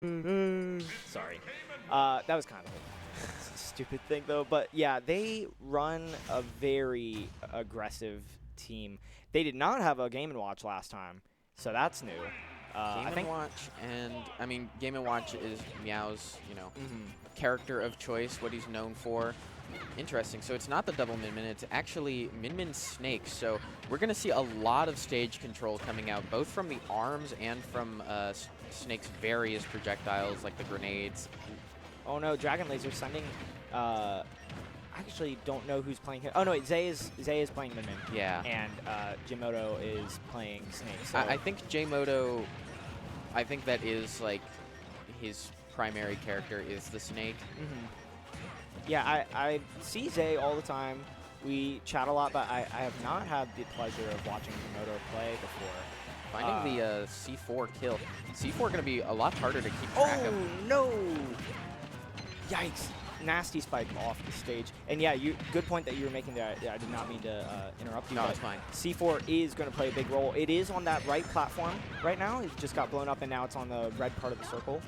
Sorry. That was kind of a stupid thing, though. But yeah, they run a very aggressive team. They did not have a Game & Watch last time, so that's new. Game & Watch, and I mean, Game & Watch is Meow's, character of choice, what he's known for. Interesting. So it's not the double Min Min, it's actually Min Min Snake. So we're going to see a lot of stage control coming out, both from the arms and from Snake's various projectiles, like the grenades. Oh no, Dragon Laser sending. I actually don't know who's playing here. Oh no, wait, Zay is playing Min Min. Yeah. And Jmoto is playing Snake. So I think Jmoto, I think that is like his primary character is the Snake. Yeah, I see Zay all the time. We chat a lot, but I have not had the pleasure of watching Jmoto play before. Finding the C4 kill. C4 going to be a lot harder to keep track of. Oh, no! Yikes. Nasty spike off the stage. And yeah, good point that you were making there. I did not mean to interrupt you. No, it's fine. C4 is going to play a big role. It is on that right platform right now. It just got blown up, and now it's on the red part of the circle.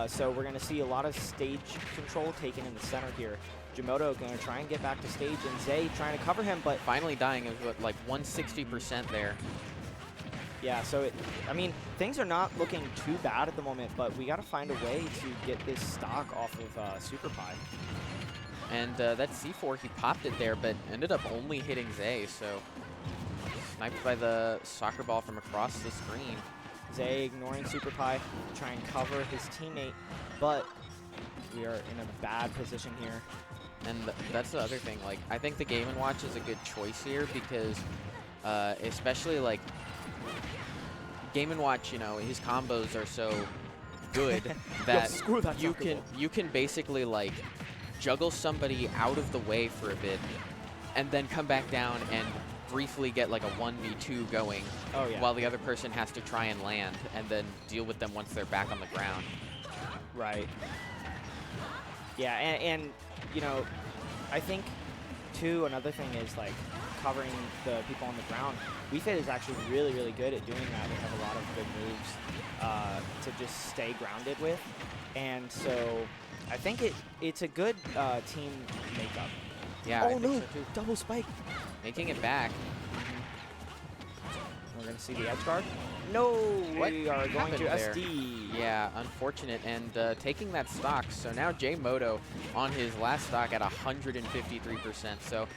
So we're going to see a lot of stage control taken in the center here. Jmoto going to try and get back to stage, and Zay trying to cover him, but finally dying is what, like 160% there. Yeah, so I mean, things are not looking too bad at the moment, but we got to find a way to get this stock off of SuperPie. And that C4, he popped it there, but ended up only hitting Zay, so sniped by the soccer ball from across the screen. Zay ignoring SuperPie to try and cover his teammate, but we are in a bad position here. And that's the other thing, like, I think the Game & Watch is a good choice here because especially, like, Game & Watch, you know, his combos are so good that, you can basically, like, juggle somebody out of the way for a bit and then come back down and briefly get like a 1v2 going while the other person has to try and land and then deal with them once they're back on the ground. Right. Yeah, and you know, I think, too, another thing is, like, covering the people on the ground. WeFit is actually really, really good at doing that. They have a lot of good moves to just stay grounded with. And so I think it's a good team makeup. Yeah. Oh, no. Double spike. Making it back. We're going to see the edge guard. No, we are going to SD. Yeah, unfortunate. And taking that stock. So now Jmoto on his last stock at 153%. So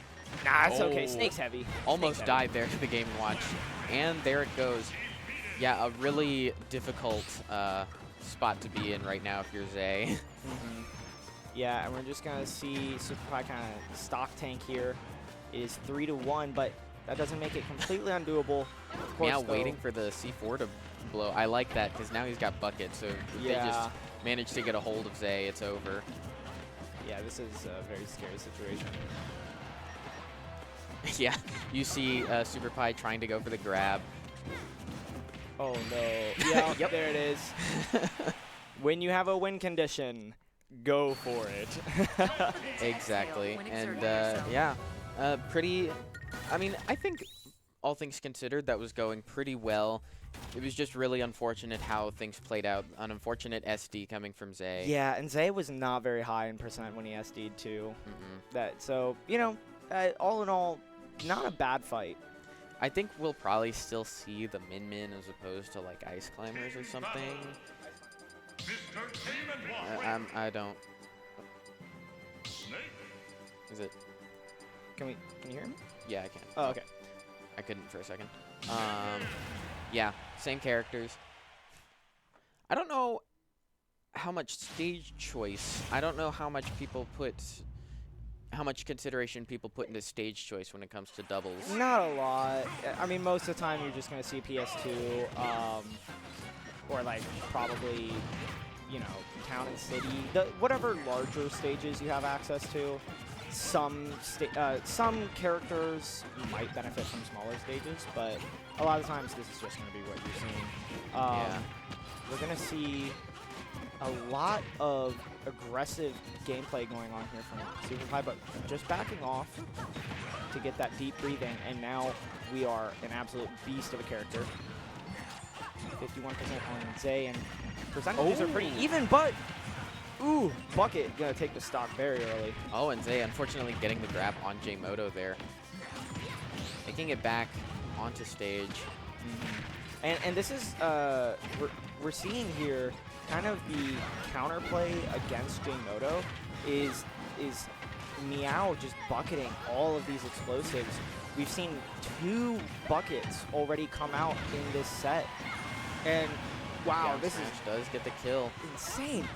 nah, it's okay. Snake's heavy. Almost died there to the Game & Watch. And there it goes. Yeah, a really difficult spot to be in right now if you're Zay. Yeah, and we're just going to see SuperPie kind of stock tank here. It is 3-1, but that doesn't make it completely undoable. Of course, now waiting for the C4 to blow. I like that because now he's got buckets. So if they just manage to get a hold of Zay, it's over. Yeah, this is a very scary situation. Yeah, you see SuperPie trying to go for the grab. Oh, no. Yeah, yep, there it is. When you have a win condition, go for it. Exactly. And, yeah, pretty... I mean, I think, all things considered, that was going pretty well. It was just really unfortunate how things played out. An unfortunate SD coming from Zay. Yeah, and Zay was not very high in percent when he SD'd, too. So, you know, all in all, not a bad fight. I think we'll probably still see the Min Min as opposed to, like, Ice Climbers or something. I don't... Is it... Can you hear me? Yeah, I can. Oh, okay. I couldn't for a second. Yeah, same characters. I don't know how much stage choice. I don't know how much consideration people put into stage choice when it comes to doubles. Not a lot. I mean, most of the time you're just going to see PS2, or like probably, you know, town and city, whatever larger stages you have access to. Some characters might benefit from smaller stages, but a lot of times this is just going to be what you're seeing. We're going to see a lot of aggressive gameplay going on here from SuperPie, but just backing off to get that deep breathing, and now we are an absolute beast of a character. 51% on Zay, and percentages are pretty even, but ooh, Bucket gonna take the stock very early. Oh, and Zay unfortunately getting the grab on Jmoto there. Making it back onto stage. And this is, we're seeing here kind of the counterplay against Jmoto is Meow just bucketing all of these explosives. We've seen 2 buckets already come out in this set. And wow, this does get the kill. Insane.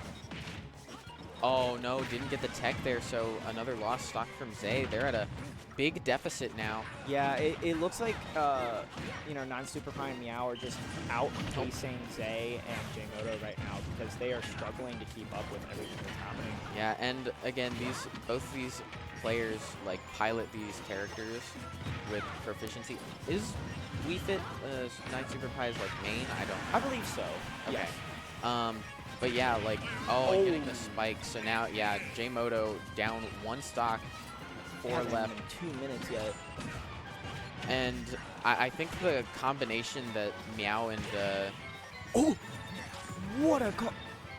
Oh no, didn't get the tech there, so another lost stock from Zay. They're at a big deficit now. Yeah, it looks like, you know, 9superpie and Meow are just outpacing Zay and Jmoto right now because they are struggling to keep up with everything that's happening. Yeah, and again, both these players like pilot these characters with proficiency. Is Wii Fit 9superpie's like main? I believe so. Okay. Yes. But yeah, like getting the spike. So now, yeah, Jmoto down 1 stock, 4 left. 2 minutes yet. And I think the combination that Meow and oh, what a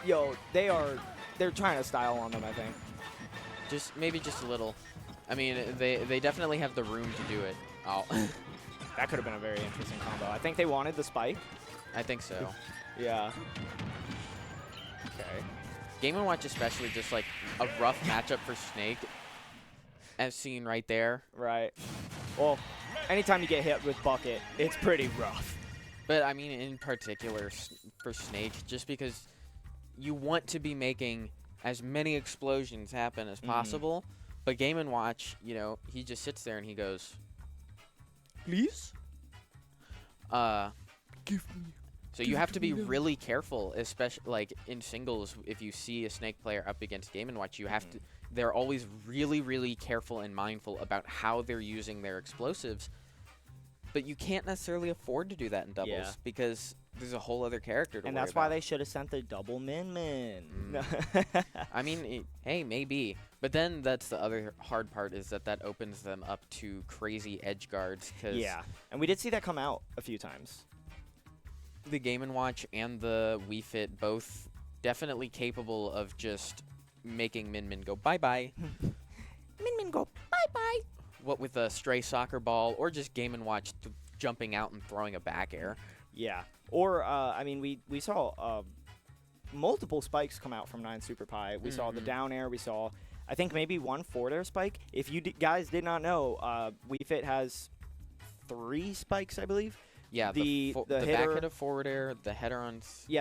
yo! They're trying to style on them. I think. Maybe just a little. I mean, they definitely have the room to do it. Oh. That could have been a very interesting combo. I think they wanted the spike. I think so. Yeah. Okay. Game & Watch especially just like a rough matchup for Snake, as seen right there. Right. Well, anytime you get hit with Bucket, it's pretty rough. But I mean, in particular for Snake, just because you want to be making as many explosions happen as possible, but Game & Watch, you know, he just sits there and he goes, "Please?" Give me. So you have to be really careful, especially like in singles. If you see a Snake player up against Game & Watch, you have to. They're always really, really careful and mindful about how they're using their explosives. But you can't necessarily afford to do that in doubles because there's a whole other character to worry about. And that's why they should have sent the double min. I mean, hey, maybe. But then that's the other hard part is that opens them up to crazy edge guards. Yeah, and we did see that come out a few times. The Game & Watch and the Wii Fit both definitely capable of just making Min go bye-bye. Min go bye-bye. What with a stray soccer ball or just Game & Watch jumping out and throwing a back air. Yeah. Or, I mean, we saw multiple spikes come out from 9superpie. We saw the down air. We saw, I think, maybe 1 forward air spike. If you guys did not know, Wii Fit has 3 spikes, I believe. Yeah, the back hit of forward air, the header on... Yeah,